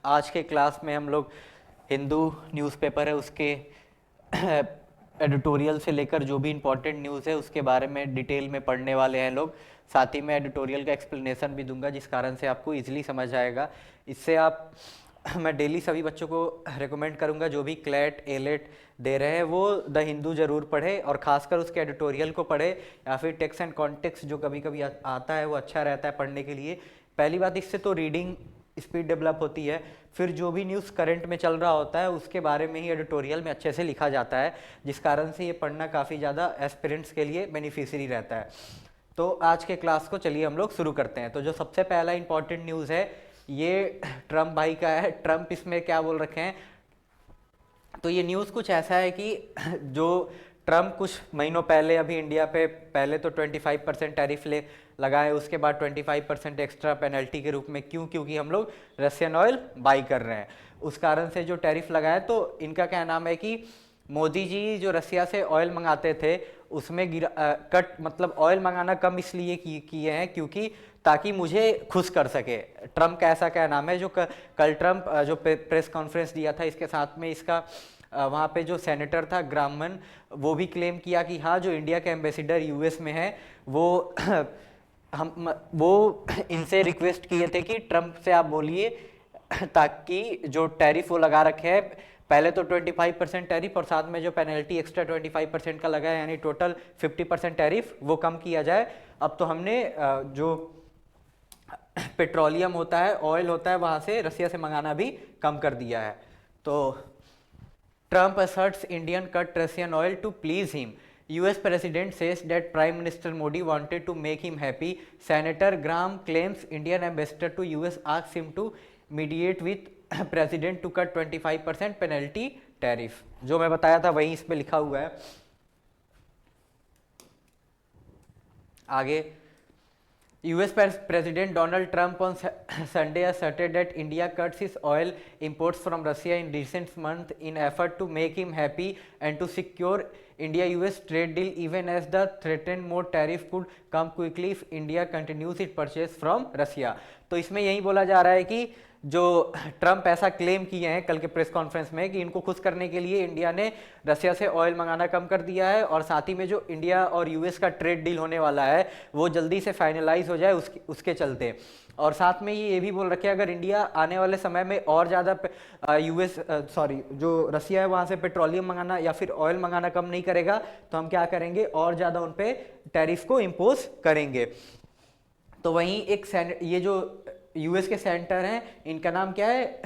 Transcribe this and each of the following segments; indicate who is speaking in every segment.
Speaker 1: आज के क्लास में हम लोग हिंदू न्यूज़पेपर है उसके एडिटोरियल से लेकर जो भी इम्पोर्टेंट न्यूज़ है उसके बारे में डिटेल में पढ़ने वाले हैं लोग। साथ ही मैं एडिटोरियल का एक्सप्लेनेशन भी दूंगा जिस कारण से आपको इजीली समझ आएगा। इससे आप मैं डेली सभी बच्चों को रेकमेंड करूंगा जो भी क्लैट एलेट दे रहे हैं वो द हिंदू ज़रूर पढ़े और ख़ासकर उसके एडिटोरियल को पढ़े या फिर टेक्स्ट एंड कॉन्टेक्स्ट जो कभी कभी आता है वो अच्छा रहता है पढ़ने के लिए। पहली बात, इससे तो रीडिंग स्पीड डेवलप होती है। फिर जो भी न्यूज़ करंट में चल रहा होता है उसके बारे में ही एडिटोरियल में अच्छे से लिखा जाता है, जिस कारण से ये पढ़ना काफ़ी ज़्यादा एस्पिरेंट्स के लिए बेनिफिशियरी रहता है। तो आज के क्लास को चलिए हम लोग शुरू करते हैं। तो जो सबसे पहला इंपॉर्टेंट न्यूज़ है ये ट्रम्प भाई का है। ट्रम्प इसमें क्या बोल रखे हैं, तो ये न्यूज़ कुछ ऐसा है कि जो ट्रम्प कुछ महीनों पहले अभी इंडिया पे पहले तो 25% टैरिफ लगाए, उसके बाद 25% एक्स्ट्रा पेनल्टी के रूप में। क्योंकि हम लोग रशियन ऑयल बाई कर रहे हैं, उस कारण से जो टैरिफ लगाए। तो इनका क्या नाम है कि मोदी जी जो रसिया से ऑयल मंगाते थे उसमें कट मतलब ऑयल मंगाना कम इसलिए किए हैं क्योंकि ताकि मुझे खुश कर सके। ट्रम्प का ऐसा क्या नाम है। जो कल ट्रम्प जो प्रेस कॉन्फ्रेंस दिया था इसके साथ में इसका वहाँ पे जो सेनेटर था ग्रामन, वो भी क्लेम किया कि हाँ जो इंडिया के एम्बेसडर यूएस में है वो वो इनसे रिक्वेस्ट किए थे कि ट्रम्प से आप बोलिए ताकि जो टैरिफ वो लगा रखे हैं, पहले तो 25% टैरिफ और साथ में जो पेनल्टी एक्स्ट्रा 25% का लगा है यानी टोटल 50% टैरिफ वो कम किया जाए। अब तो हमने जो पेट्रोलियम होता है ऑयल होता है वहाँ से रसिया से मंगाना भी कम कर दिया है। तो Trump asserts Indian cut Russian oil to please him. US President says that Prime Minister Modi wanted to make him happy. Senator Graham claims Indian ambassador to US asked him to mediate with President to cut 25% penalty tariff. जो मैं बताया था वही इस पे लिखा हुआ है। आगे US President Donald Trump on Sunday asserted that India cuts its oil imports from Russia in recent months in effort to make him happy and to secure India-US trade deal, even as the threatened more tariff could come quickly if India continues its purchase from Russia. तो इसमें यही बोला जा रहा है कि जो Trump ऐसा क्लेम किए हैं कल के प्रेस कॉन्फ्रेंस में कि इनको खुश करने के लिए इंडिया ने रसिया से ऑयल मंगाना कम कर दिया है और साथ ही में जो इंडिया और यूएस का ट्रेड डील होने वाला है वो जल्दी से फाइनलाइज हो जाए उसके चलते। और साथ में ये भी बोल रखे अगर इंडिया आने वाले समय में और ज़्यादा जो रसिया है वहाँ से पेट्रोलियम मंगाना या फिर ऑयल मंगाना कम नहीं करेगा तो हम क्या करेंगे और ज़्यादा उन पर टैरिफ को इम्पोज करेंगे। तो वहीं एक ये जो यूएस के सेंटर हैं इनका नाम क्या है,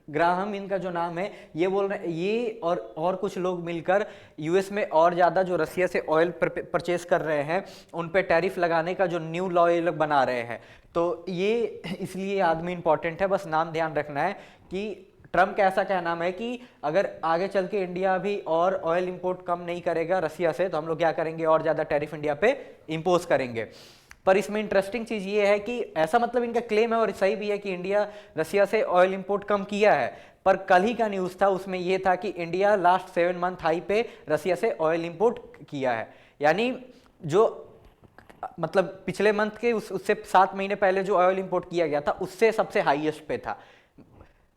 Speaker 1: ग्राहम इनका जो नाम है, ये बोल रहे हैं ये और कुछ लोग मिलकर यूएस में और ज़्यादा जो रसिया से ऑयल परचेस कर रहे हैं उन पे टैरिफ लगाने का जो न्यू लॉ ये लोग बना रहे हैं। तो ये इसलिए आदमी इंपॉर्टेंट है, बस नाम ध्यान रखना है कि ट्रम्प का ऐसा क्या नाम है कि अगर आगे चल के इंडिया भी और ऑयल इंपोर्ट कम नहीं करेगा रसिया से तो हम लोग क्या करेंगे और ज़्यादा टैरिफ इंडिया पे इम्पोज करेंगे। पर इसमें इंटरेस्टिंग चीज़ ये है कि ऐसा मतलब इनका क्लेम है और सही भी है कि इंडिया रसिया से ऑयल इंपोर्ट कम किया है, पर कल ही का न्यूज़ था उसमें ये था कि इंडिया लास्ट 7 मंथ हाई पे रसिया से ऑयल इंपोर्ट किया है। यानी जो मतलब पिछले मंथ के उससे 7 महीने पहले जो ऑयल इंपोर्ट किया गया था उससे सबसे हाईएस्ट पे था।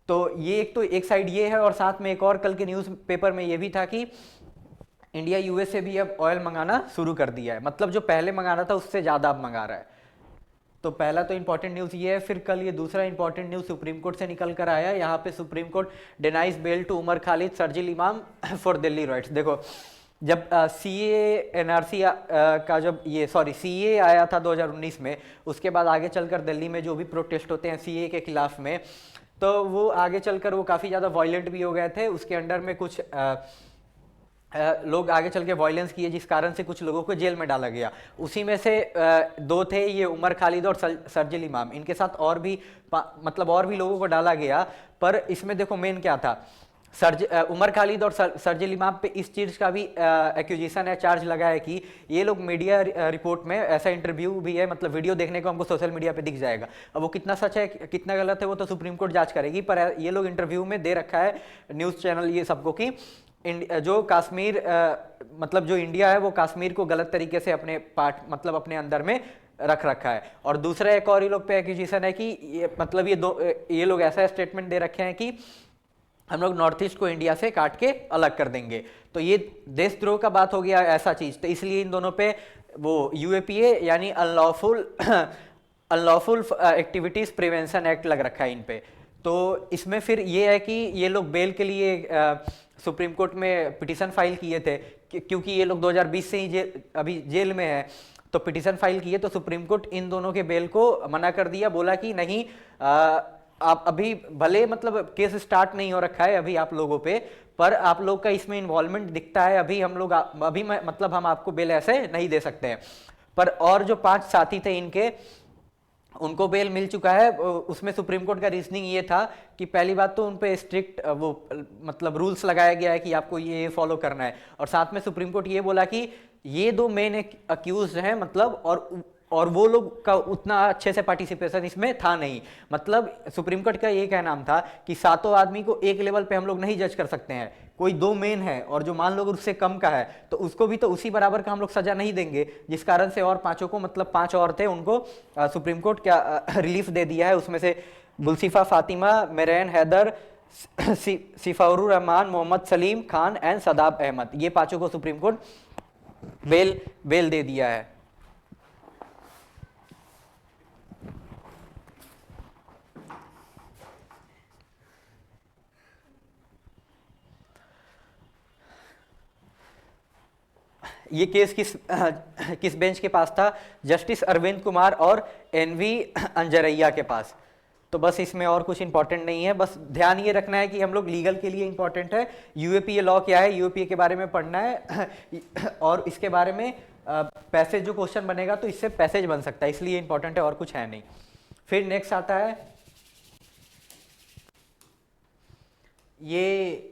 Speaker 1: तो ये एक साइड ये है और साथ में एक और कल के न्यूज़ पेपर में ये भी था कि इंडिया यूएस से भी अब ऑयल मंगाना शुरू कर दिया है, मतलब जो पहले मंगा रहा था उससे ज़्यादा अब मंगा रहा है। तो पहला तो इंपॉर्टेंट न्यूज़ ये है। फिर कल ये दूसरा इंपॉर्टेंट न्यूज़ सुप्रीम कोर्ट से निकल कर आया। यहाँ पे Supreme Court denies bail to Umar Khalid Sharjeel Imam for Delhi rights. देखो जब CA/NRC का जब CA आया था 2019 में, उसके बाद आगे चलकर दिल्ली में जो भी प्रोटेस्ट होते हैं CA के खिलाफ में, तो वो आगे चलकर वो काफ़ी ज़्यादा वायलेंट भी हो गए थे। उसके अंडर में कुछ लोग आगे चल के वायलेंस किए जिस कारण से कुछ लोगों को जेल में डाला गया। उसी में से 2 थे ये उमर खालिद और शर्जील इमाम। इनके साथ और भी और भी लोगों को डाला गया। पर इसमें देखो मेन क्या था, उमर खालिद और शर्जील इमाम पे इस चीज़ का भी एक्यूजेशन है, चार्ज लगा है कि ये लोग मीडिया रिपोर्ट में ऐसा इंटरव्यू भी है, मतलब वीडियो देखने को हमको सोशल मीडिया पे दिख जाएगा। अब वो कितना सच है कितना गलत है वो तो सुप्रीम कोर्ट जांच करेगी, पर ये लोग इंटरव्यू में दे रखा है न्यूज़ चैनल ये सबको कि जो कश्मीर जो इंडिया है वो कश्मीर को गलत तरीके से अपने अपने अंदर में रख रखा है। और दूसरा एक और ये लोग पे एक्यूजेशन है कि मतलब ये लोग ऐसा स्टेटमेंट दे रखे हैं कि हम लोग नॉर्थ ईस्ट को इंडिया से काट के अलग कर देंगे। तो ये देशद्रोह का बात हो गया ऐसा चीज, तो इसलिए इन दोनों पे वो यूएपीए यानी अनलॉफुल एक्टिविटीज प्रिवेंशन एक्ट लग रखा है इन पे। तो इसमें फिर ये है कि ये लोग बेल के लिए सुप्रीम कोर्ट में पिटीशन फाइल किए थे, क्योंकि ये लोग 2020 से ही अभी जेल में है, तो पिटीशन फाइल किए तो सुप्रीम कोर्ट इन दोनों के बेल को मना कर दिया, बोला कि नहीं, आप अभी भले मतलब केस स्टार्ट नहीं हो रखा है अभी आप लोगों पे, पर आप लोग का इसमें इन्वॉल्वमेंट दिखता है, अभी हम लोग अभी मतलब हम आपको बेल ऐसे नहीं दे सकते हैं। पर और जो 5 साथी थे इनके, उनको बेल मिल चुका है। उसमें सुप्रीम कोर्ट का रीजनिंग ये था कि पहली बात तो उन पे स्ट्रिक्ट वो मतलब रूल्स लगाया गया है कि आपको ये फॉलो करना है, और साथ में सुप्रीम कोर्ट ये बोला कि ये 2 मेन अक्यूज हैं मतलब, और वो लोग का उतना अच्छे से पार्टिसिपेशन इसमें था नहीं। मतलब सुप्रीम कोर्ट का ये कहना था कि 7 आदमी को एक लेवल पे हम लोग नहीं जज कर सकते हैं, कोई 2 मेन है और जो मान लो उससे कम का है तो उसको भी तो उसी बराबर का हम लोग सजा नहीं देंगे, जिस कारण से और 5 को मतलब 5 और थे उनको सुप्रीम कोर्ट क्या रिलीफ दे दिया है। उसमें से गुलसिफा फातिमा, मेरैन हैदर, सिफाउर रहमान, मोहम्मद सलीम खान एंड सदाब अहमद, ये 5 को सुप्रीम कोर्ट बेल दे दिया है। ये केस किस बेंच के पास था? जस्टिस अरविंद कुमार और एनवी अंजरैया के पास। तो बस इसमें और कुछ इंपॉर्टेंट नहीं है, बस ध्यान ये रखना है कि हम लोग लीगल के लिए इंपॉर्टेंट है, यूएपीए लॉ क्या है, यूएपीए के बारे में पढ़ना है और इसके बारे में पैसेज जो क्वेश्चन बनेगा तो इससे पैसेज बन सकता है, इसलिए इंपॉर्टेंट है और कुछ है नहीं। फिर नेक्स्ट आता है ये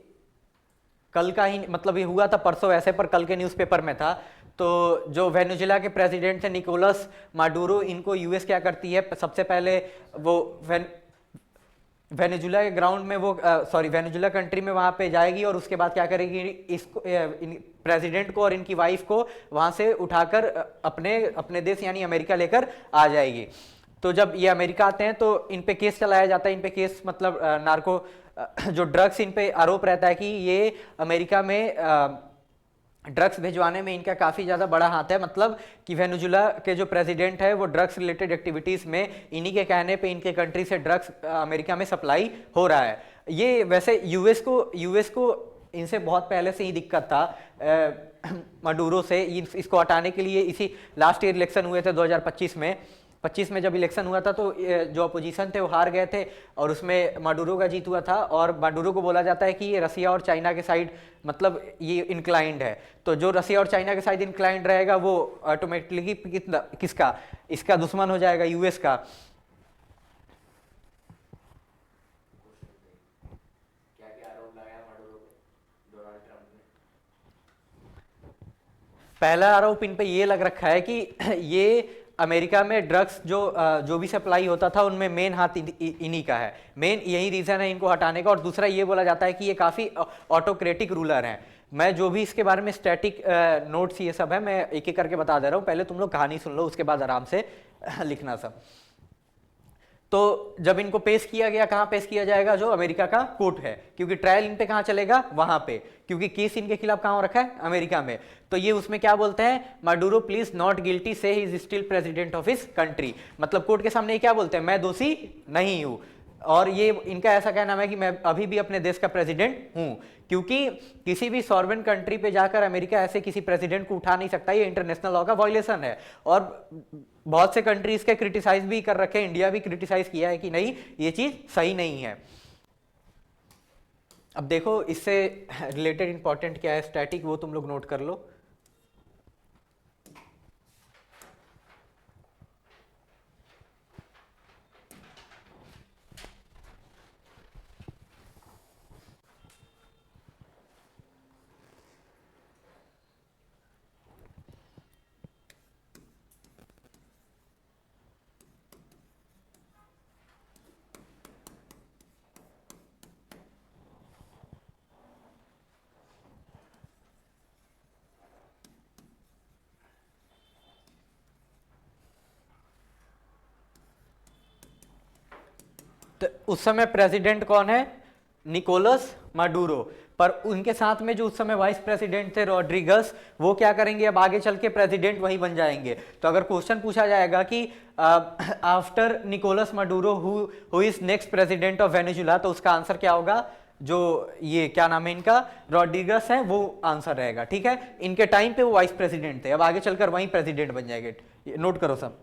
Speaker 1: कल का ही मतलब ये हुआ था परसों ऐसे, पर कल के न्यूज़पेपर में था। तो जो वेनेजुएला के प्रेसिडेंट थे निकोलस माडुरो, इनको यूएस क्या करती है, सबसे पहले वो वेनेजुएला के ग्राउंड में वो वेनेजुएला कंट्री में वहां पे जाएगी और उसके बाद क्या करेगी, इसको प्रेसिडेंट को और इनकी वाइफ को वहां से उठाकर अपने देश यानी अमेरिका लेकर आ जाएगी। तो जब ये अमेरिका आते हैं तो इन पे केस चलाया जाता है, इन पे केस मतलब नार्को जो ड्रग्स इन पे आरोप रहता है कि ये अमेरिका में ड्रग्स भिजवाने में इनका काफ़ी ज़्यादा बड़ा हाथ है, मतलब कि वेनेजुएला के जो प्रेसिडेंट है वो ड्रग्स रिलेटेड एक्टिविटीज़ में इन्हीं के कहने पे इनके कंट्री से ड्रग्स अमेरिका में सप्लाई हो रहा है। ये वैसे यूएस को इनसे बहुत पहले से ही दिक्कत था मडूरो से, इसको हटाने के लिए इसी लास्ट ईयर इलेक्शन हुए थे 2025 में। 25 में जब इलेक्शन हुआ था तो जो अपोजिशन थे वो हार गए थे और उसमें माडुरो का जीत हुआ था, और माडुरो को बोला जाता है कि ये रसिया और चाइना के साइड मतलब ये इंक्लाइंड है। तो जो रसिया और चाइना के साइड इंक्लाइंड रहेगा वो ऑटोमेटिकली किसका इसका दुश्मन हो जाएगा, यूएस का। पहला आरोप इन पे ये लग रखा है कि ये अमेरिका में ड्रग्स जो भी सप्लाई होता था उनमें मेन हाथ इन्हीं का है, मेन यही रीजन है इनको हटाने का। और दूसरा ये बोला जाता है कि ये काफी ऑटोक्रेटिक रूलर हैं। मैं जो भी इसके बारे में स्टैटिक नोट्स ये सब है मैं एक एक करके बता दे रहा हूँ, पहले तुम लोग कहानी सुन लो उसके बाद आराम से लिखना सब। तो जब इनको पेश किया गया, कहां पेश किया जाएगा, जो अमेरिका का कोर्ट है, क्योंकि ट्रायल इन पे कहां चलेगा, वहां पे, क्योंकि केस इनके खिलाफ कहां हो रखा है, अमेरिका में। तो ये उसमें क्या बोलते हैं, माडुरो प्लीज नॉट गिल्टी से he is still president of his country. मतलब कोर्ट के सामने क्या बोलते हैं, मैं दोषी नहीं हूं। और ये इनका ऐसा कहना है कि मैं अभी भी अपने देश का प्रेसिडेंट हूं, क्योंकि किसी भी सॉवरेन कंट्री पे जाकर अमेरिका ऐसे किसी प्रेसिडेंट को उठा नहीं सकता, ये इंटरनेशनल लॉ का वायलेशन है। और बहुत से कंट्रीज के क्रिटिसाइज भी कर रखे हैं, इंडिया भी क्रिटिसाइज किया है कि नहीं ये चीज सही नहीं है। अब देखो इससे रिलेटेड इंपॉर्टेंट क्या है स्टैटिक, वो तुम लोग नोट कर लो। तो उस समय प्रेसिडेंट कौन है? निकोलस माडुरो। पर उनके साथ में जो उस समय वाइस प्रेसिडेंट थे रॉड्रिगस, वो क्या करेंगे, अब आगे चल के प्रेसिडेंट वही बन जाएंगे। तो अगर क्वेश्चन पूछा जाएगा कि after Nicolas Maduro who is next president of Venezuela, तो उसका आंसर क्या होगा? जो ये क्या नाम है इनका, रॉड्रिगस है, वो आंसर रहेगा। ठीक है, इनके टाइम पे वो वाइस प्रेसिडेंट थे, अब आगे चलकर वही प्रेसिडेंट बन जाएंगे। नोट करो सब।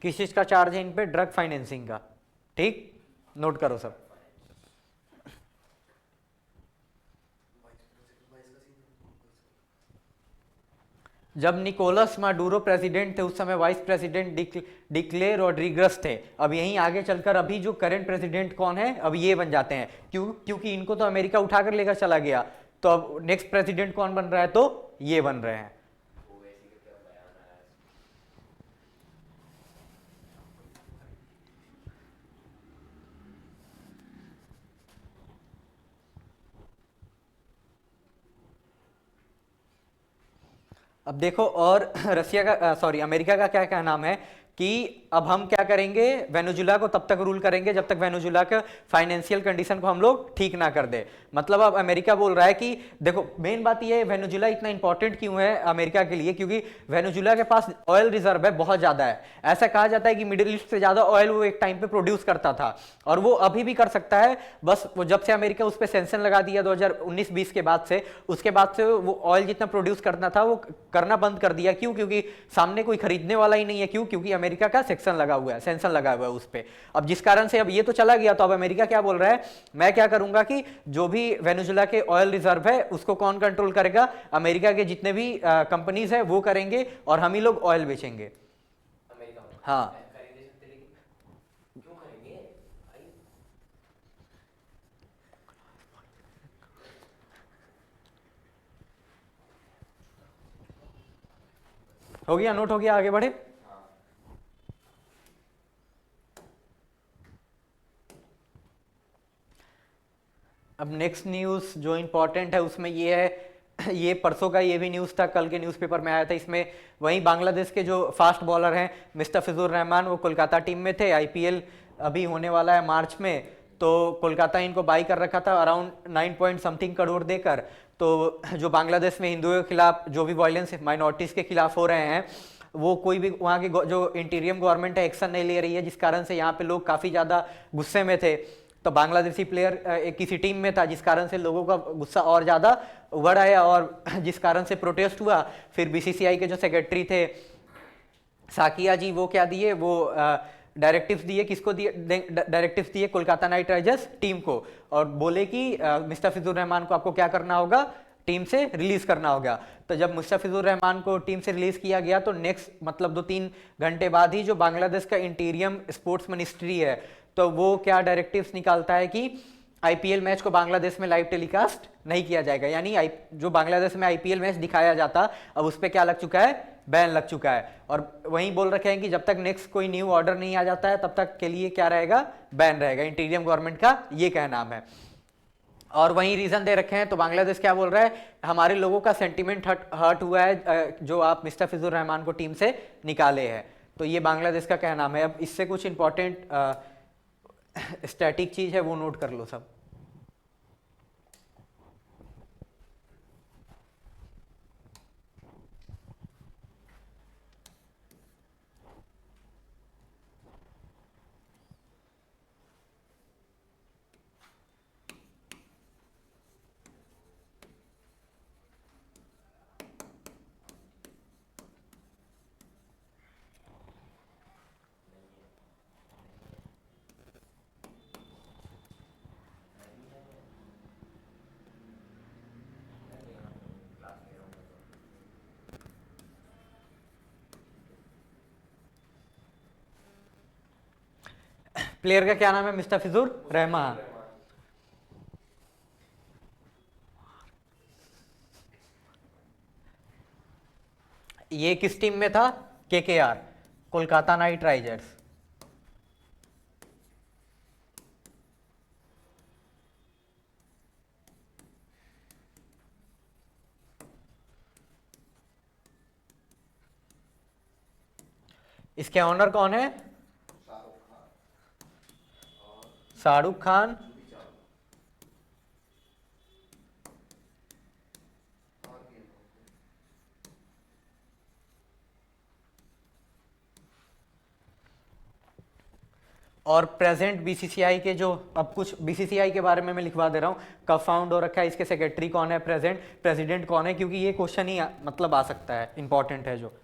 Speaker 1: किस चीज का चार्ज है इन पे? ड्रग फाइनेंसिंग का। ठीक, नोट करो सब। जब निकोलस माडुरो प्रेसिडेंट थे उस समय वाइस प्रेसिडेंट डिक्ले रॉड्रिगस थे। अब यहीं आगे चलकर अभी जो करंट प्रेसिडेंट कौन है, अब ये बन जाते हैं। क्योंकि इनको तो अमेरिका उठाकर लेकर चला गया, तो अब नेक्स्ट प्रेसिडेंट कौन बन रहा है? तो ये बन रहे हैं। अब देखो, और रसिया का सॉरी अमेरिका का क्या क्या नाम है कि अब हम क्या करेंगे, वेनेजुला को तब तक रूल करेंगे जब तक वेनेजुला के फाइनेंशियल कंडीशन को हम लोग ठीक ना कर दे। मतलब अब अमेरिका बोल रहा है कि देखो, मेन बात ये है वेनेजुला इतना इंपॉर्टेंट क्यों है अमेरिका के लिए, क्योंकि वेनेजुला के पास ऑयल रिजर्व है बहुत ज्यादा है। ऐसा कहा जाता है कि मिडिल ईस्ट से ज्यादा ऑयल वो एक टाइम पे प्रोड्यूस करता था, और वो अभी भी कर सकता है। बस वो जब से अमेरिका उस पर सेंक्शन लगा दिया 2019-20 के बाद से, उसके बाद से वो ऑयल जितना प्रोड्यूस करना था वो करना बंद कर दिया। क्यों? क्योंकि सामने कोई खरीदने वाला ही नहीं है। क्यों? क्योंकि अमेरिका का सेंक्शन लगा हुआ है उस पे। अब जिस कारण से अब ये तो चला गया, तो अब अमेरिका क्या बोल रहा है, मैं क्या करूंगा कि जो भी वेनेजुला के ऑयल रिजर्व है उसको कौन कंट्रोल करेगा? अमेरिका के जितने भी कंपनीज है वो करेंगे, और हम ही लोग ऑयल बेचेंगे। हाँ, हो गया, नोट हो गया, आगे बढ़े। अब नेक्स्ट न्यूज़ जो इंपॉर्टेंट है उसमें ये है, ये परसों का ये भी न्यूज़ था, कल के न्यूज़पेपर में आया था। इसमें वहीं बांग्लादेश के जो फास्ट बॉलर हैं मुस्तफिजुर रहमान, वो कोलकाता टीम में थे। आईपीएल अभी होने वाला है मार्च में, तो कोलकाता इनको बाई कर रखा था अराउंड 9 पॉइंट समथिंग करोड़ देकर। तो जो बांग्लादेश में हिंदुओं के खिलाफ जो भी वायलेंस माइनॉरिटीज़ के खिलाफ हो रहे हैं, वो कोई भी वहाँ की जो इंटीरियम गवर्नमेंट है एक्शन नहीं ले रही है, जिस कारण से यहाँ पे लोग काफ़ी ज़्यादा गुस्से में थे। तो बांग्लादेशी प्लेयर किसी टीम में था, जिस कारण से लोगों का गुस्सा और ज़्यादा उभर आया, और जिस कारण से प्रोटेस्ट हुआ। फिर बीसीसीआई के जो सेक्रेटरी थे साकिया जी, वो क्या दिए, वो डायरेक्टिव्स दिए, किसको दिए? डायरेक्टिव्स दिए कोलकाता नाइट राइडर्स टीम को, और बोले कि मुस्तफिजुर रहमान को आपको क्या करना होगा, टीम से रिलीज करना होगा। तो जब मुस्तफिजुर रहमान को टीम से रिलीज किया गया, तो नेक्स्ट मतलब 2-3 घंटे बाद ही जो बांग्लादेश का इंटीरियम स्पोर्ट्स मिनिस्ट्री है, तो वो क्या डायरेक्टिव्स निकालता है कि आईपीएल मैच को बांग्लादेश में लाइव टेलीकास्ट नहीं किया जाएगा। यानी जो बांग्लादेश में आईपीएल मैच दिखाया जाता, अब उस पर क्या लग चुका है? बैन लग चुका है। और वहीं बोल रखे हैं कि जब तक नेक्स्ट कोई न्यू ऑर्डर नहीं आ जाता है तब तक के लिए क्या रहेगा? बैन रहेगा। इंटीरियम गवर्नमेंट का ये क्या नाम है। और वही रीजन दे रखे हैं। तो बांग्लादेश क्या बोल रहा है, हमारे लोगों का सेंटिमेंट हर्ट हुआ है जो आप मुस्तफिजुर रहमान को टीम से निकाले हैं। तो ये बांग्लादेश का कहना है। अब इससे कुछ इंपॉर्टेंट स्टैटिक चीज है वो नोट कर लो सब। प्लेयर का क्या नाम है, मुस्तफिजुर रहमान। ये किस टीम में था, केकेआर, कोलकाता नाइट राइडर्स। इसके ऑनर कौन है, शाहरुख खान। और प्रेजेंट बीसीसीआई के जो, अब कुछ बीसीसीआई के बारे में मैं लिखवा दे रहा हूँ, कब फाउंड हो रखा है, इसके सेक्रेटरी कौन है, प्रेजेंट प्रेसिडेंट कौन है, क्योंकि ये क्वेश्चन ही मतलब आ सकता है, इंपॉर्टेंट है जो।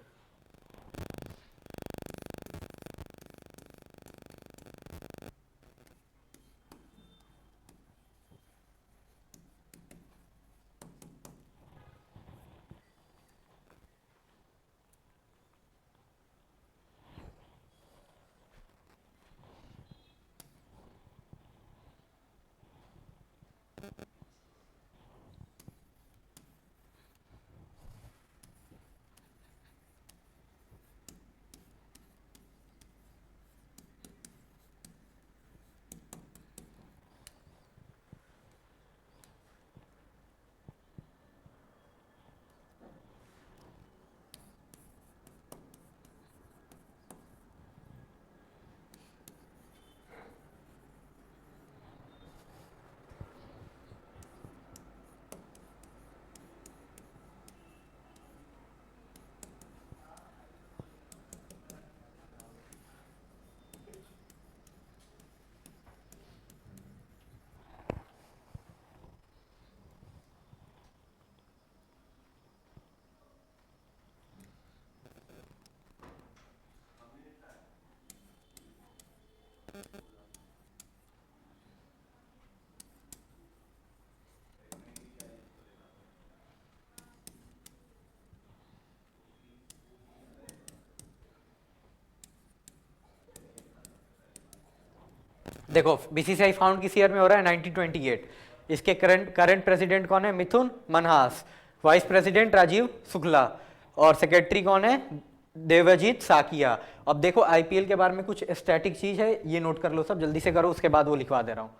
Speaker 1: देखो बीसीसीआई फाउंड किस ईयर में हो रहा है, 1928। इसके करंट प्रेसिडेंट कौन है, मिथुन मनहास। Vice president Rajeev Shukla. और सेक्रेटरी कौन है, देवजीत साकिया। अब देखो आईपीएल के बारे में कुछ स्टैटिक चीज है, ये नोट कर लो सब, जल्दी से करो, उसके बाद वो लिखवा दे रहा हूं।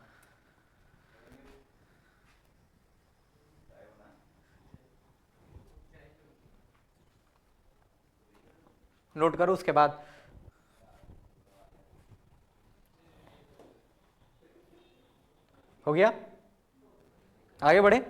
Speaker 1: नोट करो उसके बाद। हो गया, आगे बढ़े।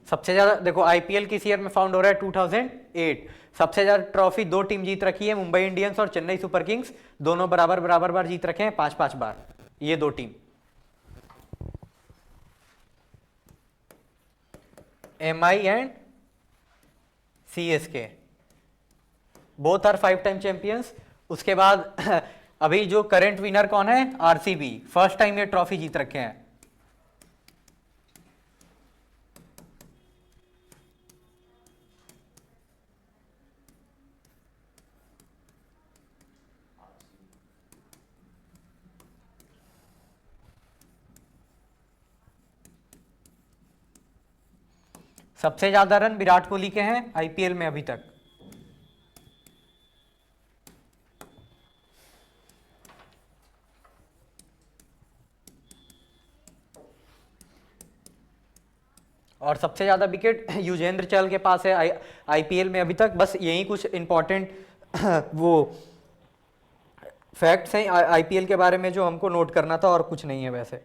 Speaker 1: सबसे ज्यादा देखो आईपीएल किस ईयर में फाउंड हो रहा है, 2008। सबसे ज्यादा ट्रॉफी दो टीम जीत रखी है, मुंबई इंडियंस और चेन्नई सुपर किंग्स। दोनों बराबर बराबर बार जीत रखे हैं, 5-5 बार ये दो टीम। MI and CSK both are 5 time champions. उसके बाद अभी जो करंट विनर कौन है? RCB, फर्स्ट टाइम ये ट्रॉफी जीत रखे हैं। सबसे ज्यादा रन विराट कोहली के हैं IPL में अभी तक। और सबसे ज्यादा विकेट युजेंद्र चहल के पास है IPL में अभी तक। बस यही कुछ इंपॉर्टेंट वो फैक्ट्स हैं IPL के बारे में जो हमको नोट करना था, और कुछ नहीं है वैसे।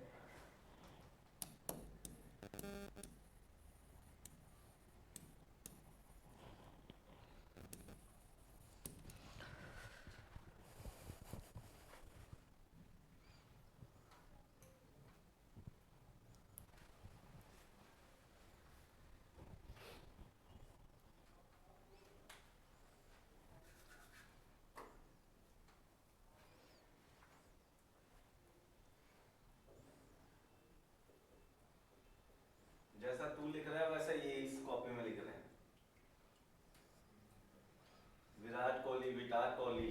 Speaker 2: जैसा तू लिख रहा है वैसा ये इस कॉपी में लिख रहे हैं। विराट कोहली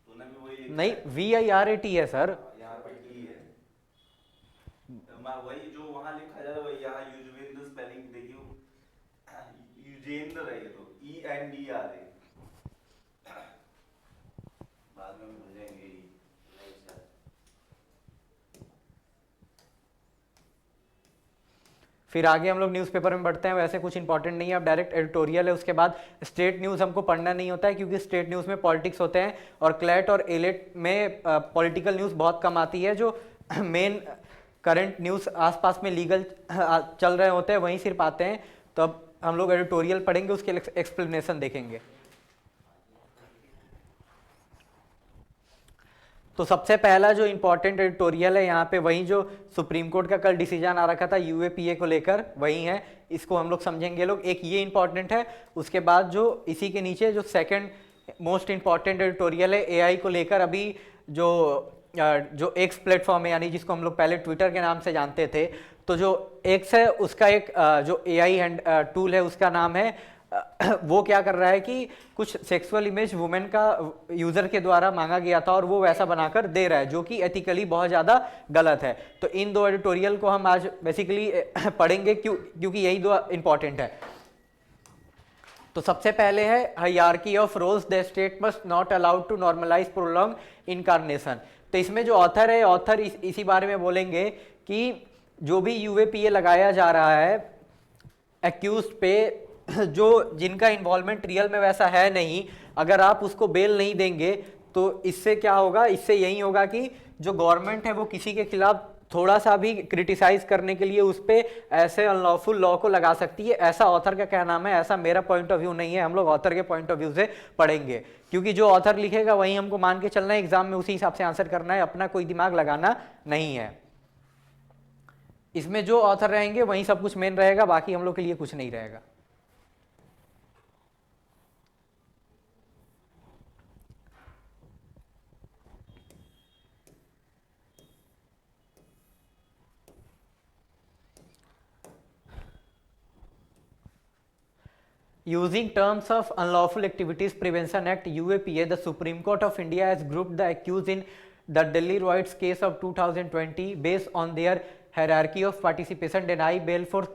Speaker 2: तूने भी वही लिखा
Speaker 1: नहीं,
Speaker 2: है।
Speaker 1: VIRAT है सर।
Speaker 2: यहाँ पे टी है। मैं वही जो वहां लिखा जा रहा है वही यहाँ युजवेंद्र स्पेलिंग देखियो। युजेंद्र है ये तो ENDR है। बाद में भूल जाएंगे ही। नहीं सर।
Speaker 1: फिर आगे हम लोग न्यूज़पेपर में बढ़ते हैं। वैसे कुछ इंपॉर्टेंट नहीं है, अब डायरेक्ट एडिटोरियल है। उसके बाद स्टेट न्यूज़ हमको पढ़ना नहीं होता है, क्योंकि स्टेट न्यूज़ में पॉलिटिक्स होते हैं, और क्लैट और एलेट में पॉलिटिकल न्यूज़ बहुत कम आती है। जो मेन करंट न्यूज़ आसपास में लीगल चल रहे होते हैं वहीं सिर्फ आते हैं। तो अब हम लोग एडिटोरियल पढ़ेंगे, उसके एक्सप्लेनेशन देखेंगे। तो सबसे पहला जो इंपॉर्टेंट एडिटोरियल है यहाँ पे, वही जो सुप्रीम कोर्ट का कल डिसीजन आ रखा था UAPA को लेकर, वही है। इसको हम लोग समझेंगे लोग। एक ये इंपॉर्टेंट है। उसके बाद जो इसी के नीचे जो सेकंड मोस्ट इंपॉर्टेंट एडिटोरियल है AI को लेकर। अभी जो एक्स प्लेटफॉर्म है, यानी जिसको हम लोग पहले ट्विटर के नाम से जानते थे, तो जो एक्स है उसका एक जो AI हैंड टूल है उसका नाम है वो क्या कर रहा है कि कुछ सेक्सुअल इमेज वुमेन का यूजर के द्वारा मांगा गया था और वो वैसा बनाकर दे रहा है, जो कि एथिकली बहुत ज़्यादा गलत है। तो इन दो एडिटोरियल को हम आज बेसिकली पढ़ेंगे, क्योंकि यही दो इंपॉर्टेंट है। तो सबसे पहले है hierarchy of roles, the state must not allowed to normalise prolong incarnation. तो इसमें जो ऑथर है, ऑथर इसी बारे में बोलेंगे कि जो भी UAPA लगाया जा रहा है एक्यूज पे, जो जिनका इन्वॉल्वमेंट रियल में वैसा है नहीं, अगर आप उसको बेल नहीं देंगे तो इससे क्या होगा? इससे यही होगा कि जो गवर्नमेंट है वो किसी के खिलाफ थोड़ा सा भी क्रिटिसाइज करने के लिए उस पर ऐसे अनलॉफुल लॉ को लगा सकती है। ऐसा ऑथर का क्या नाम है, ऐसा मेरा पॉइंट ऑफ व्यू नहीं है। हम लोग ऑथर के पॉइंट ऑफ व्यू से पढ़ेंगे, क्योंकि जो ऑथर लिखेगा वही हमको मान के चलना है, एग्जाम में उसी हिसाब से आंसर करना है, अपना कोई दिमाग लगाना नहीं है। इसमें जो ऑथर रहेंगे वही सब कुछ मेन रहेगा, बाकी हम लोग के लिए कुछ नहीं रहेगा। Using terms of Unlawful Activities Prevention Act UAPA, the Supreme Court of India has grouped the accused in the Delhi Riots case of 2020 based on their hierarchy of participation, deny bail for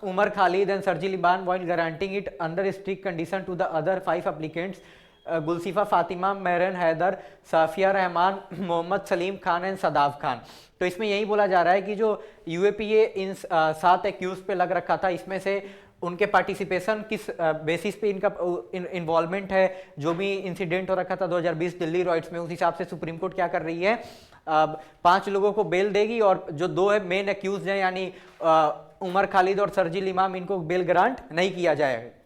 Speaker 1: Umar Khalid and Sarji Liban while granting it under strict condition to the other 5 applicants, Gulsifa Fatima, Mehran Haider, Safia Rahman, Mohammad Salim Khan and Sadaf Khan. तो इसमें यही बोला जा रहा है कि जो UAPA इन 7 accused पे लग रखा था, इसमें से उनके पार्टिसिपेशन किस बेसिस पे इनका इन्वॉल्वमेंट है, जो भी इंसिडेंट हो रखा था 2020 दिल्ली रॉयट्स में, उस हिसाब से सुप्रीम कोर्ट क्या कर रही है, 5 लोगों को बेल देगी, और जो 2 है मेन एक्यूज हैं, यानी उमर खालिद और सरजील इमाम, इनको बेल ग्रांट नहीं किया जाएगा।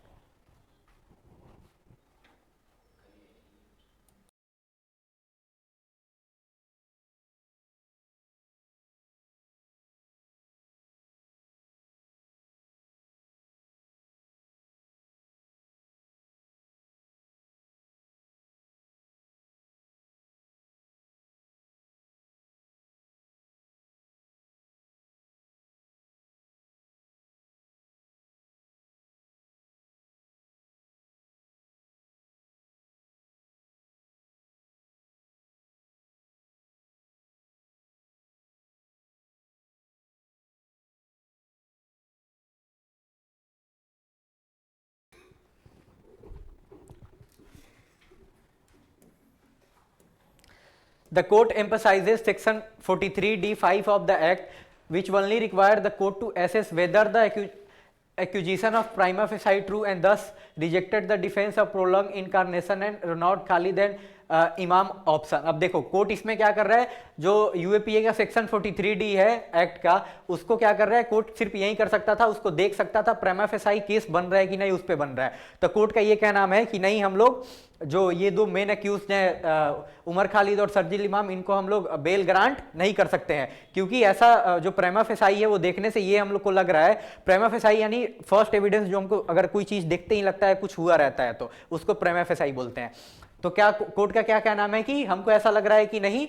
Speaker 1: The court emphasizes section 43d(5) of the act, which only require the court to assess whether the accusation of prima facie true and thus rejected the defense of prolonged incarnation and not खाली then इमाम option. अब देखो court इसमें क्या कर रहा है, जो यूएपीए का सेक्शन 43D है एक्ट का, उसको क्या कर रहा है, कोर्ट सिर्फ यही कर सकता था, उसको देख सकता था प्रेमा फेसाई केस बन रहा है कि नहीं उस पर बन रहा है। तो कोर्ट का ये कहना है कि नहीं, हम लोग जो ये दो मेन अक्यूज हैं उमर खालिद और सरजिल इमाम, इनको हम लोग बेल ग्रांट नहीं कर सकते हैं, क्योंकि ऐसा जो प्रेमा फेसाई है वो देखने से ये हम लोग को लग रहा है, प्रेमा फेसाई यानी फर्स्ट एविडेंस, जो हमको अगर कोई चीज देखते ही लगता है कुछ हुआ रहता है तो उसको प्रेमा फेसाई बोलते हैं। तो क्या कोर्ट का क्या कहना है कि हमको ऐसा लग रहा है कि नहीं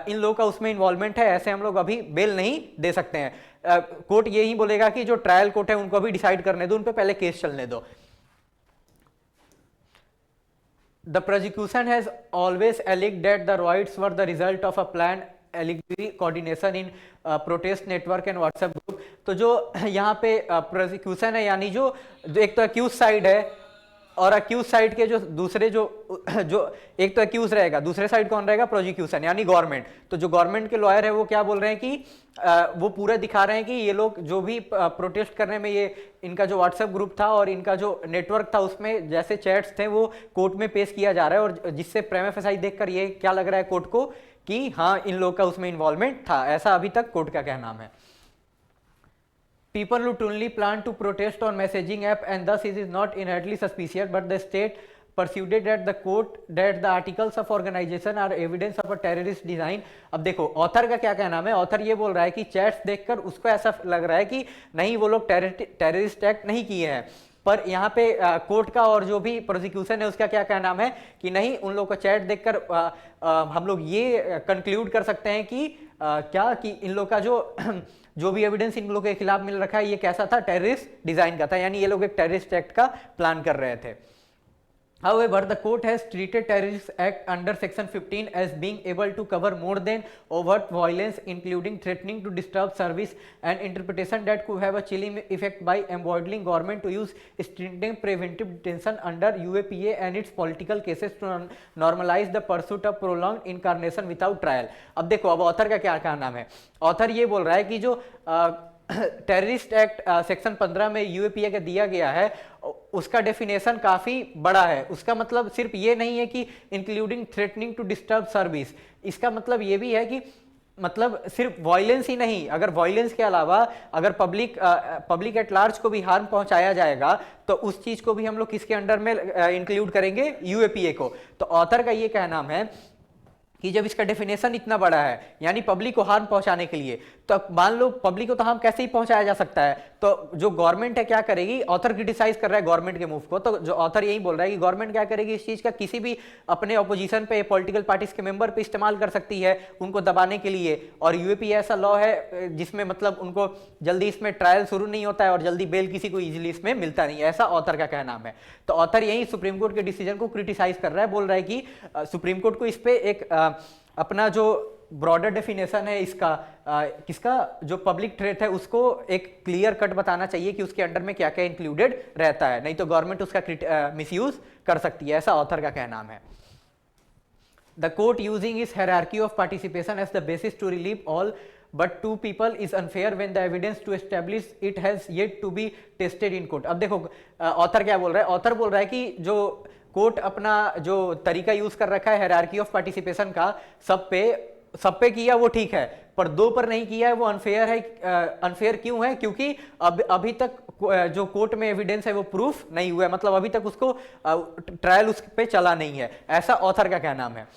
Speaker 1: इन लोगों का उसमें इन्वॉल्वमेंट है, ऐसे हम लोग अभी बेल नहीं दे सकते हैं। कोर्ट यही बोलेगा कि जो ट्रायल कोर्ट है उनको अभी डिसाइड करने दो, उन पे पहले केस चलने दो। The prosecution has always alleged that the riots were the result of a planned alleged coordination in protest network and WhatsApp group। तो जो यहाँ पे प्रोसिक्यूशन है, यानी जो एक तो अक्यूज साइड है और अक्यूज साइड के जो दूसरे जो एक तो अक्यूज रहेगा, दूसरे साइड कौन रहेगा, प्रोसिक्यूशन यानी गवर्नमेंट। तो जो गवर्नमेंट के लॉयर है वो क्या बोल रहे हैं कि वो पूरा दिखा रहे हैं कि ये लोग जो भी प्रोटेस्ट करने में, ये इनका जो व्हाट्सएप ग्रुप था और इनका जो नेटवर्क था उसमें जैसे चैट्स थे वो कोर्ट में पेश किया जा रहा है, और जिससे प्रेमा फेसाई देखकर ये क्या लग रहा है कोर्ट को कि हाँ इन लोग का उसमें इन्वॉल्वमेंट था, ऐसा अभी तक कोर्ट का कहना है। People routinely plan to protest on messaging app and thus it is not inherently suspicious, but the state persuaded at the court that the articles of organization are evidence of a terrorist design। अब देखो author का क्या कहना है, author ये बोल रहा है कि चैट्स देखकर उसको ऐसा लग रहा है कि नहीं वो लोग टेररिस्ट एक्ट नहीं किए हैं, पर यहाँ पे कोर्ट का और जो भी प्रोसिक्यूशन है उसका क्या कहना है कि नहीं, उन लोगों को चैट देखकर हम लोग ये कंक्लूड कर सकते हैं कि क्या कि इन लोग का जो भी एविडेंस इन लोगों के खिलाफ मिल रखा है ये कैसा था, टेररिस्ट डिजाइन का था, यानी ये लोग एक टेररिस्ट एक्ट का प्लान कर रहे थे। However, the court has treated Terrorist Act under Section 15 as being able to cover more than overt violence, including threatening to disturb service and interpretation that could have a chilling effect by emboldening government to use stringent preventive detention under UAPA and its political cases to normalize the pursuit of prolonged incarnation without trial। अब देखो, अब author का क्या कहना है, author ये बोल रहा है कि जो टेररिस्ट एक्ट सेक्शन 15 में यूएपीए का दिया गया है उसका डेफिनेशन काफी बड़ा है। उसका मतलब सिर्फ ये नहीं है कि including threatening to disturb service, इसका मतलब ये भी है कि मतलब सिर्फ वायलेंस ही नहीं, अगर वायलेंस के अलावा अगर पब्लिक एट लार्ज को भी हार्म पहुंचाया जाएगा तो उस चीज को भी हम लोग किसके अंडर में इंक्लूड करेंगे, यूएपीए को। तो ऑथर का ये कहना है कि जब इसका डेफिनेशन इतना बड़ा है यानी पब्लिक को हार्म पहुंचाने के लिए, तो मान लो पब्लिक को तो हार्म कैसे ही पहुंचाया जा सकता है, तो जो गवर्नमेंट है क्या करेगी, ऑथर क्रिटिसाइज कर रहा है गवर्नमेंट के मूव को, तो जो ऑथर यही बोल रहा है कि गवर्नमेंट क्या करेगी, इस चीज का किसी भी अपने ऑपोजिशन पे, पॉलिटिकल पार्टीज के मेंबर पे इस्तेमाल कर सकती है उनको दबाने के लिए। और यूएपी ऐसा लॉ है जिसमें मतलब उनको जल्दी इसमें ट्रायल शुरू नहीं होता है और जल्दी बेल किसी को इजिली इसमें मिलता नहीं, ऐसा ऑथर का कहना है। तो ऑथर यही सुप्रीम कोर्ट के डिसीजन को क्रिटिसाइज कर रहा है, बोल रहा है कि सुप्रीम कोर्ट को इस पे एक अपना जो ब्रॉडर डेफिनेशन है इसका किसका जो पब्लिक थ्रेट है उसको एक क्लियर कट बताना चाहिए कि उसके अंडर में क्या क्या इंक्लूडेड रहता है, नहीं तो गवर्नमेंट उसका मिसयूज कर सकती है, ऐसा ऑथर का कहना है। द कोर्ट यूजिंग इस hierarchy of participation as the basis to relieve all but two people is unfair when the evidence to establish it has yet to be tested in court। अब देखो author क्या बोल रहा है, author बोल रहा है कि जो कोर्ट अपना जो तरीका यूज कर रखा है हायरार्की ऑफ पार्टिसिपेशन का सब पे किया वो ठीक है, पर दो पर नहीं किया है वो अनफेयर है। अनफेयर क्यों है, क्योंकि अभी तक जो कोर्ट में एविडेंस है वो प्रूफ नहीं हुआ है, मतलब अभी तक उसको ट्रायल उस पे चला नहीं है, ऐसा ऑथर का कहना है।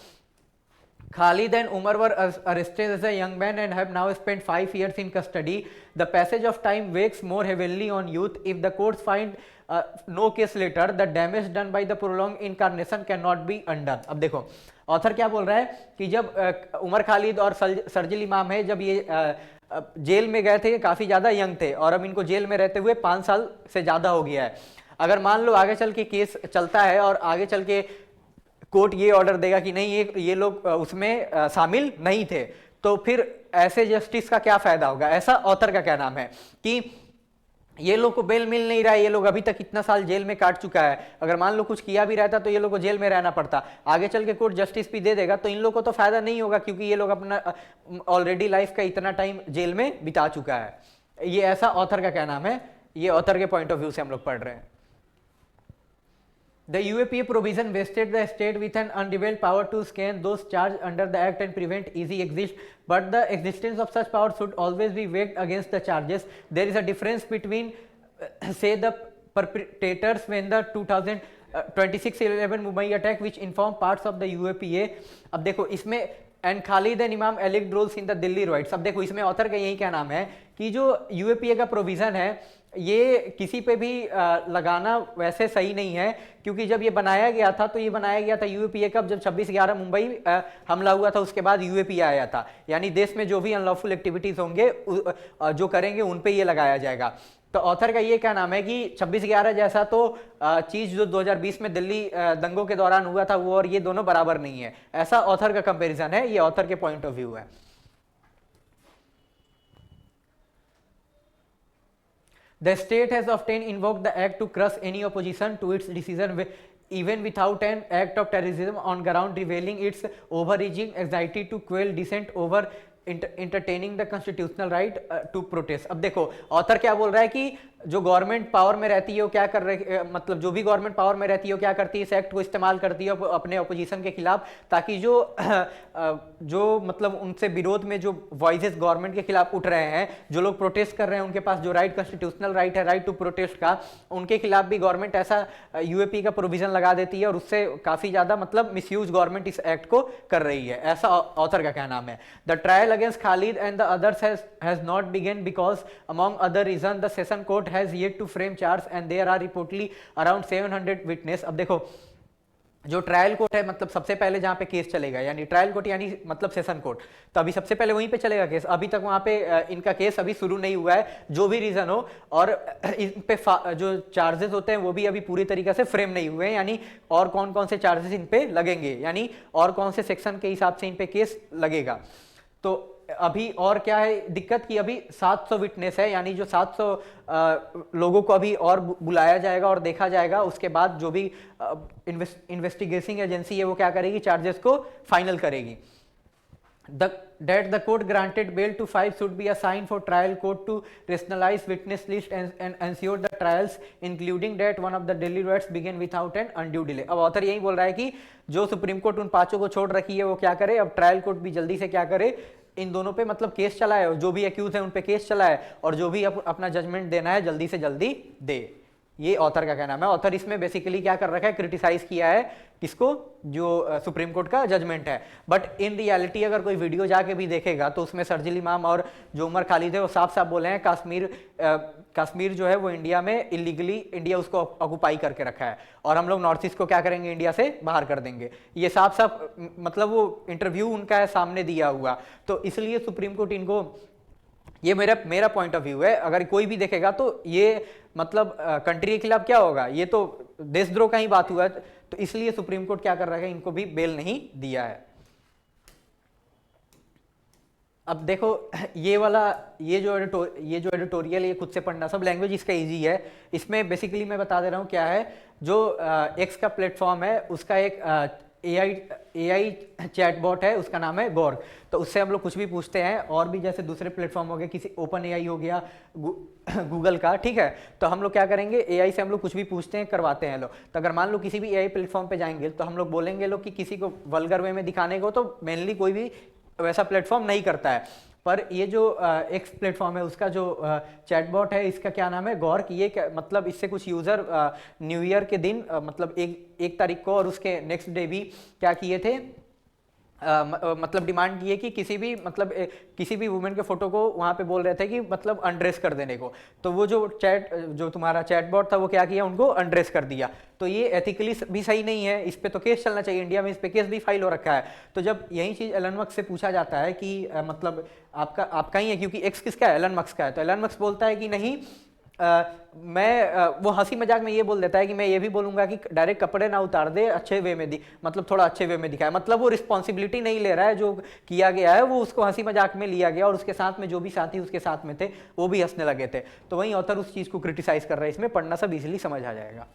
Speaker 1: Khalid and Umar were arrested as a young man and have now spent 5 years in custody. The passage of time weighs more heavily on youth. If the courts find no case later, the damage done by the prolonged incarnation cannot be undone। अब देखो author क्या बोल रहा है कि जब उमर खालिद और सरजिल इमाम है, जब ये जेल में गए थे, काफी ज्यादा यंग थे और अब इनको जेल में रहते हुए 5 साल से ज्यादा हो गया है। अगर मान लो आगे चल के केस चलता है और आगे चल के कोर्ट ये ऑर्डर देगा कि नहीं ये लोग उसमें शामिल नहीं थे, तो फिर ऐसे जस्टिस का क्या फायदा होगा, ऐसा ऑथर का क्या नाम है कि ये लोग को बेल मिल नहीं रहा है, ये लोग अभी तक इतना साल जेल में काट चुका है, अगर मान लो कुछ किया भी रहता तो ये लोग को जेल में रहना पड़ता, आगे चल के कोर्ट जस्टिस भी दे देगा तो इन लोग को तो फायदा नहीं होगा, क्योंकि ये लोग अपना ऑलरेडी लाइफ का इतना टाइम जेल में बिता चुका है। ये ऐसा ऑथर का क्या नाम है, ये ऑथर के पॉइंट ऑफ व्यू से हम लोग पढ़ रहे हैं। The UAPA provision vested the state with an unrevealed power to scan those charged under the act and prevent easy exit, but the existence of such power should always be weighed against the charges. There is a difference between say the perpetrators when the 2026-11 Mumbai attack which informed parts of the UAPA। अब देखो इसमें and Khalid and Imam alike roles in the Delhi riots. अब देखो इसमें author का यही क्या नाम है कि जो यूएपीए का प्रोविजन है ये किसी पे भी लगाना वैसे सही नहीं है, क्योंकि जब ये बनाया गया था तो ये बनाया गया था यूएपीए कब, जब 26/11 मुंबई हमला हुआ था उसके बाद यूएपीए आया था, यानी देश में जो भी अनलॉफुल एक्टिविटीज होंगे जो करेंगे उन पे ये लगाया जाएगा। तो ऑथर का ये क्या नाम है कि 26/11 जैसा तो चीज जो 2020 में दिल्ली दंगों के दौरान हुआ था वो और ये दोनों बराबर नहीं है, ऐसा ऑथर का कंपैरिजन है, ये ऑथर के पॉइंट ऑफ व्यू है। The state has often invoked the act to crush any opposition to its decision even without an act of terrorism on ground, revealing its overreaching anxiety to quell dissent over entertaining the constitutional right to protest। अब देखो author क्या बोल रहा है कि जो government power में रहती है वो क्या कर रही, मतलब जो भी गवर्नमेंट पावर में रहती है वो क्या करती है, इस एक्ट को इस्तेमाल करती है अपने अपोजिशन के खिलाफ, ताकि जो मतलब उनसे विरोध में जो वॉइसेस गवर्नमेंट के खिलाफ उठ रहे हैं, जो लोग प्रोटेस्ट कर रहे हैं उनके पास जो राइट कॉन्स्टिट्यूशनल राइट है, राइट टू प्रोटेस्ट का, उनके खिलाफ भी गवर्नमेंट ऐसा यूएपी का प्रोविजन लगा देती है और उससे काफी ज्यादा मतलब मिसयूज गवर्नमेंट इस एक्ट को कर रही है, ऐसा ऑथर का क्या नाम है। The trial against Khalid and the others has not begun because among other reason the session court has yet to frame charge and there are reportedly around 700 witness। अब देखो जो ट्रायल कोर्ट है मतलब सबसे पहले जहां पे केस चलेगा, यानी ट्रायल कोर्ट यानी मतलब सेशन कोर्ट, तो अभी सबसे पहले वहीं पे चलेगा केस, अभी तक वहां पे इनका केस अभी शुरू नहीं हुआ है जो भी रीजन हो, और इन पे जो चार्जेस होते हैं वो भी अभी पूरी तरीके से फ्रेम नहीं हुए हैं, यानी और कौन कौन से चार्जेस इन पे लगेंगे, यानी और कौन से सेक्शन के हिसाब से इन पे केस लगेगा। तो अभी और क्या है दिक्कत की अभी 700 विटनेस है, यानी जो 700 लोगों को अभी और बुलाया जाएगा और देखा जाएगा, उसके बाद जो भी इन्वेस्टिगेटिंग एजेंसी है वो क्या करेगी, चार्जेस को फाइनल करेगी। That the court granted bail to 5 should be a sign for trial court to rationalize witness list and ensure the trials, including that one of the Delhi riots begin without an undue delay। अब author यही बोल रहा है कि जो supreme court उन 5 को छोड़ रखी है वो क्या करे, अब ट्रायल कोर्ट भी जल्दी से क्या करे, इन दोनों पे मतलब केस चलाए और जो भी एक्यूज है उन पे केस चलाए और जो भी अपना जजमेंट देना है जल्दी से जल्दी दे। ये ऑथर का क्या नाम है। ऑथर इसमें बेसिकली क्या कर रखा है, क्रिटिसाइज किया है किसको, जो सुप्रीम कोर्ट का जजमेंट है। बट इन रियलिटी अगर कोई वीडियो जाके भी देखेगा तो उसमें सर्जिल इमाम और जो उमर खालिद है वो साफ साफ बोले हैं कश्मीर जो है वो इंडिया में इलीगली इंडिया उसको ऑक्युपाई करके रखा है और हम लोग नॉर्थ ईस्ट को क्या करेंगे, इंडिया से बाहर कर देंगे। ये साफ साफ मतलब वो इंटरव्यू उनका है सामने दिया हुआ, तो इसलिए सुप्रीम कोर्ट इनको, ये मेरा पॉइंट ऑफ व्यू है, अगर कोई भी देखेगा तो ये मतलब कंट्री के खिलाफ क्या होगा, ये तो देशद्रोह का ही बात हुआ है, तो इसलिए सुप्रीम कोर्ट क्या कर रहा है, इनको भी बेल नहीं दिया है। अब देखो ये जो एडिटोरियल ये खुद से पढ़ना, सब लैंग्वेज इसका इजी है। इसमें बेसिकली मैं बता दे रहा हूँ क्या है, जो एक्स का प्लेटफॉर्म है उसका एक एआई चैटबॉट है, उसका नाम है गॉर्ग। तो उससे हम लोग कुछ भी पूछते हैं, और भी जैसे दूसरे प्लेटफॉर्म हो गए, किसी ओपन एआई हो गया गूगल का, ठीक है, तो हम लोग क्या करेंगे, एआई से हम लोग कुछ भी पूछते हैं, करवाते हैं लोग। तो अगर मान लो किसी भी एआई प्लेटफॉर्म पे जाएंगे तो हम लोग बोलेंगे लोग कि किसी को वल्गर वे में दिखाने को तो मेनली कोई भी वैसा प्लेटफॉर्म नहीं करता है, पर ये जो एक्स प्लेटफॉर्म है उसका जो चैटबॉट है इसका क्या नाम है, गॉर्क। ये मतलब इससे कुछ यूज़र न्यू ईयर के दिन मतलब एक तारीख को और उसके नेक्स्ट डे भी क्या किए थे, मतलब डिमांड की है कि किसी भी वुमेन के फोटो को वहाँ पे बोल रहे थे कि मतलब अनड्रेस कर देने को, तो वो जो तुम्हारा चैटबॉट था वो क्या किया, उनको अनड्रेस कर दिया। तो ये एथिकली भी सही नहीं है, इस पे तो केस चलना चाहिए, इंडिया में इस पे केस भी फाइल हो रखा है। तो जब यही चीज़ एलन मस्क से पूछा जाता है कि मतलब आपका ही है, क्योंकि एक्स किसका है, एलन मस्क का है, तो एलन मस्क बोलता है कि नहीं, वो हंसी मजाक में ये बोल देता है कि मैं ये भी बोलूंगा कि डायरेक्ट कपड़े ना उतार दे, अच्छे वे में मतलब थोड़ा अच्छे वे में दिखाए, मतलब वो रिस्पॉन्सिबिलिटी नहीं ले रहा है, जो किया गया है वो उसको हंसी मजाक में लिया गया और उसके साथ में जो भी साथी उसके साथ में थे वो भी हंसने लगे थे। तो वहीं ऑथर उस चीज को क्रिटिसाइज कर रहा है, इसमें पढ़ना सब इजिली समझ आ जाएगा।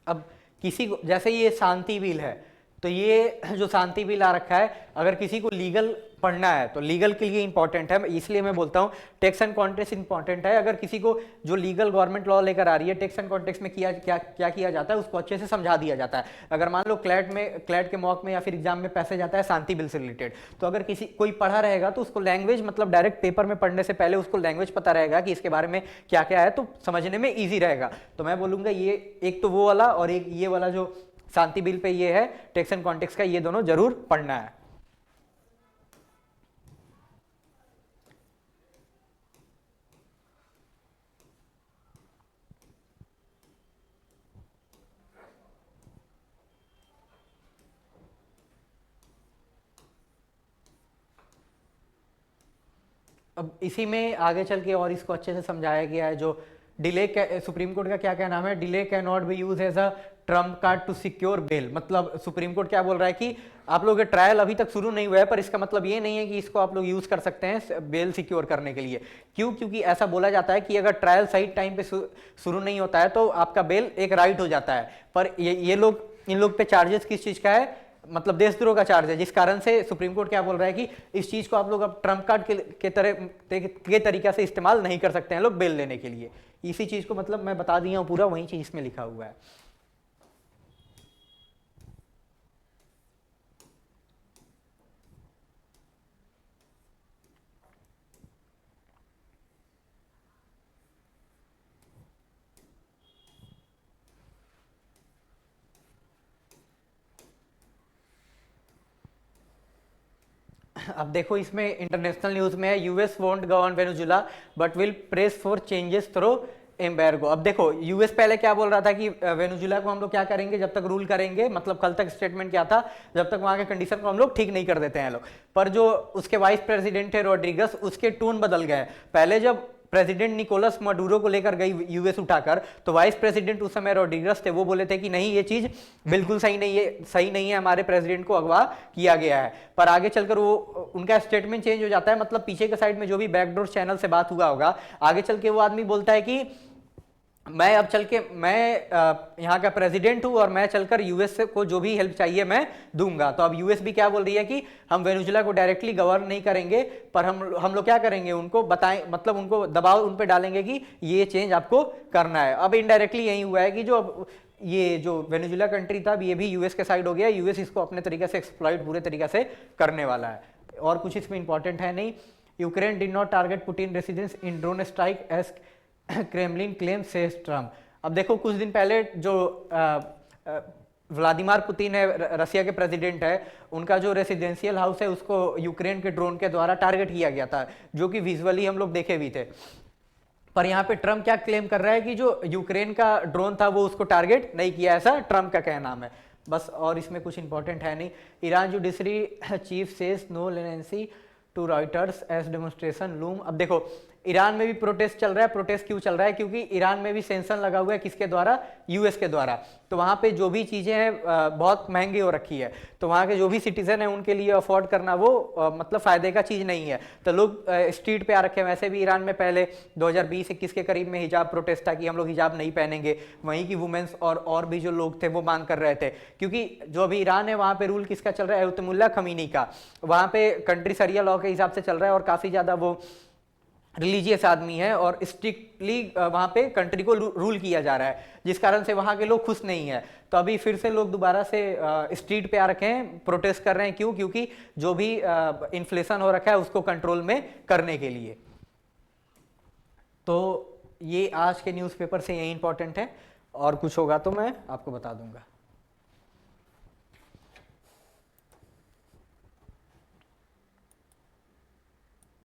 Speaker 1: अब किसी को जैसे ये शांति बिल है, तो ये जो शांति बिल आ रखा है, अगर किसी को लीगल पढ़ना है तो लीगल के लिए इंपॉर्टेंट है, इसलिए मैं बोलता हूँ टैक्स एंड कॉन्टेक्स्ट इंपॉर्टेंट है। अगर किसी को जो लीगल गवर्नमेंट लॉ लेकर आ रही है, टैक्स एंड कॉन्टेक्स्ट में क्या किया जाता है उसको अच्छे से समझा दिया जाता है। अगर मान लो क्लैट के मॉक में या फिर एग्जाम में पैसे जाता है शांति बिल से रिलेटेड, तो अगर कोई पढ़ा रहेगा तो उसको लैंग्वेज, मतलब डायरेक्ट पेपर में पढ़ने से पहले उसको लैंग्वेज पता रहेगा कि इसके बारे में क्या क्या है, तो समझने में ईजी रहेगा। तो मैं बोलूंगा ये एक तो वो वाला और एक ये वाला जो शांति बिल पे ये है टैक्स एंड कॉन्टेक्स्ट का, ये दोनों जरूर पढ़ना है। अब इसी में आगे चल के और इसको अच्छे से समझाया गया है। जो सुप्रीम कोर्ट का क्या नाम है, delay can not be use as a trump card to secure bail. मतलब सुप्रीम कोर्ट क्या बोल रहा है कि आप लोगों का ट्रायल अभी तक शुरू नहीं हुआ है, पर इसका मतलब ये नहीं है कि इसको आप लोग यूज कर सकते हैं बेल सिक्योर करने के लिए। क्यों? क्योंकि ऐसा बोला जाता है कि अगर ट्रायल सही टाइम पे शुरू नहीं होता है तो आपका बेल एक राइट हो जाता है। पर इन लोग पे चार्जेस किस चीज का है, मतलब देशद्रोह का चार्ज है, जिस कारण से सुप्रीम कोर्ट क्या बोल रहा है कि इस चीज को आप लोग अब ट्रम्प कार्ड के तरीका से इस्तेमाल नहीं कर सकते हैं लोग बेल लेने के लिए। इसी चीज को मतलब मैं बता दिया हूं, पूरा वही चीज इसमें लिखा हुआ है। अब देखो इसमें इंटरनेशनल न्यूज में है, US won't govern Venezuela but will press for changes through embargo. अब देखो यूएस पहले क्या बोल रहा था कि वेनेजुला को हम लोग क्या करेंगे जब तक रूल करेंगे, मतलब कल तक स्टेटमेंट क्या था, जब तक वहां के कंडीशन को हम लोग ठीक नहीं कर देते हैं लोग। पर जो उसके वाइस प्रेसिडेंट है रोड्रिगस, उसके टोन बदल गए। पहले जब प्रेसिडेंट निकोलस मडूरो को लेकर गई यूएस उठाकर, तो वाइस प्रेसिडेंट उस समय रोड्रिगस थे, वो बोले थे कि नहीं ये चीज बिल्कुल सही नहीं है, हमारे प्रेसिडेंट को अगवा किया गया है। पर आगे चलकर वो उनका स्टेटमेंट चेंज हो जाता है, मतलब पीछे के साइड में जो भी बैकडोर चैनल से बात हुआ होगा, आगे चल के वो आदमी बोलता है कि मैं अब चल के यहाँ का प्रेसिडेंट हूं और मैं चलकर यूएस को जो भी हेल्प चाहिए मैं दूंगा। तो अब यूएस भी क्या बोल रही है कि हम वेनेजुला को डायरेक्टली गवर्न नहीं करेंगे, पर हम लोग क्या करेंगे, उनको बताएं, मतलब उनको दबाव उन पे डालेंगे कि ये चेंज आपको करना है। अब इनडायरेक्टली यही हुआ है कि ये जो वेनेजुला कंट्री था ये भी यूएस के साइड हो गया, यूएस इसको अपने तरीके से एक्सप्लॉइट पूरे तरीके से करने वाला है। और कुछ इसमें इंपॉर्टेंट है नहीं। Ukraine did not target Putin residence in drone strike as Kremlin claim says Trump. अब देखो कुछ दिन पहले जो व्लादिमीर पुतिन है, रसिया के प्रेसिडेंट है, उनका जो रेसिडेंशियल हाउस है उसको यूक्रेन के ड्रोन के द्वारा टारगेट किया गया था, जो कि विजुअली हम लोग देखे भी थे। पर यहाँ पे ट्रम्प क्या क्लेम कर रहा है कि जो यूक्रेन का ड्रोन था वो उसको टारगेट नहीं किया, ऐसा ट्रम्प का कहना है बस। और इसमें कुछ इंपॉर्टेंट है नहीं। Iran judiciary chief says no leniency to Reuters as demonstration loom. अब देखो ईरान में भी प्रोटेस्ट चल रहा है। प्रोटेस्ट क्यों चल रहा है? क्योंकि ईरान में भी सेंसन लगा हुआ है, किसके द्वारा? यूएस के द्वारा। तो वहां पे जो भी चीजें हैं बहुत महंगी हो रखी है, तो वहां के जो भी सिटीजन है उनके लिए अफोर्ड करना वो मतलब फायदे का चीज नहीं है। तो लोग स्ट्रीट पे आ रखे हैं। वैसे भी ईरान में पहले 2020-21 के करीब में हिजाब प्रोटेस्ट था कि हम लोग हिजाब नहीं पहनेंगे, वहीं की वुमेन्स और भी जो लोग थे वो मांग कर रहे थे। क्योंकि जो अभी ईरान है वहां पे रूल किसका चल रहा है? अयतुल्लाह खमीनी का। वहां पे कंट्री शरिया लॉ के हिसाब से चल रहा है और काफी ज्यादा वो रिलीजियस आदमी है और स्ट्रिक्टली वहां पे कंट्री को रूल किया जा रहा है, जिस कारण से वहां के लोग खुश नहीं है। तो अभी फिर से लोग दोबारा से स्ट्रीट पे आ रखे हैं, प्रोटेस्ट कर रहे हैं। क्यों? क्योंकि जो भी इन्फ्लेशन हो रखा है उसको कंट्रोल में करने के लिए। तो ये आज के न्यूज़पेपर से यही इंपॉर्टेंट है। और कुछ होगा तो मैं आपको बता दूंगा।